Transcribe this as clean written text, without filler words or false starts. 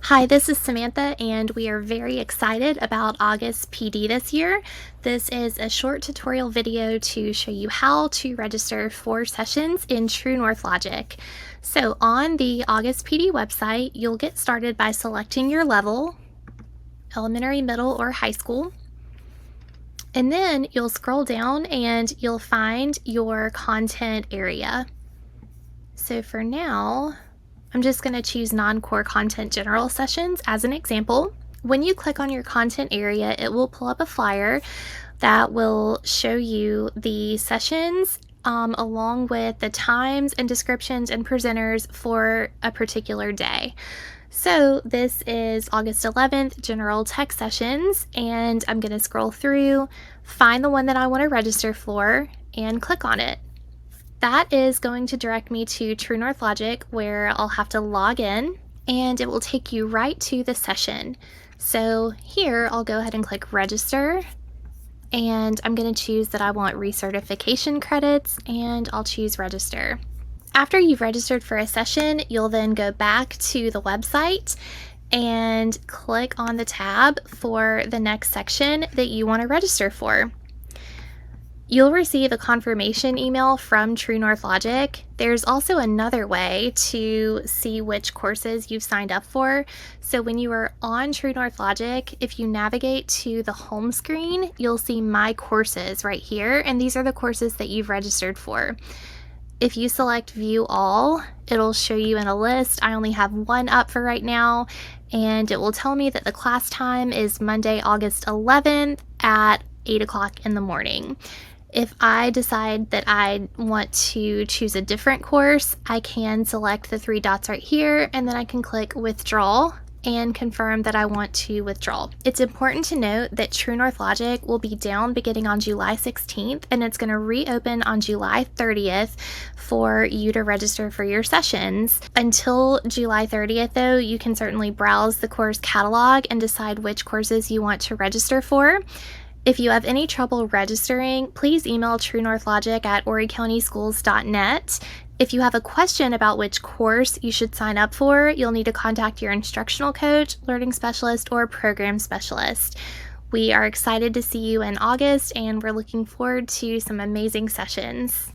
Hi, this is Samantha, and we are very excited about August PD this year. This is a short tutorial video to show you how to register for sessions in True North Logic. So on the August PD website, you'll get started by selecting your level, elementary, middle, or high school. And then you'll scroll down and you'll find your content area. So for now, I'm just going to choose non-core content general sessions as an example. When you click on your content area, it will pull up a flyer that will show you the sessions along with the times and descriptions and presenters for a particular day. So this is August 11th, General Tech Sessions, and I'm going to scroll through, find the one that I want to register for, and click on it. That is going to direct me to True North Logic, where I'll have to log in, and it will take you right to the session. So here I'll go ahead and click register, and I'm going to choose that I want recertification credits, and I'll choose register. After you've registered for a session, you'll then go back to the website and click on the tab for the next section that you want to register for. You'll receive a confirmation email from True North Logic. There's also another way to see which courses you've signed up for. So when you are on True North Logic, if you navigate to the home screen, you'll see My Courses right here, and these are the courses that you've registered for. If you select View All, it'll show you in a list. I only have one up for right now, and it will tell me that the class time is Monday, August 11th at 8 o'clock in the morning. If I decide that I want to choose a different course, I can select the three dots right here, and then I can click Withdraw and confirm that I want to withdraw. It's important to note that True North Logic will be down beginning on July 16th, and it's going to reopen on July 30th for you to register for your sessions. Until July 30th, though, you can certainly browse the course catalog and decide which courses you want to register for. If you have any trouble registering, please email True North Logic at horrycountyschools.net. If you have a question about which course you should sign up for, you'll need to contact your instructional coach, learning specialist, or program specialist. We are excited to see you in August, and we're looking forward to some amazing sessions.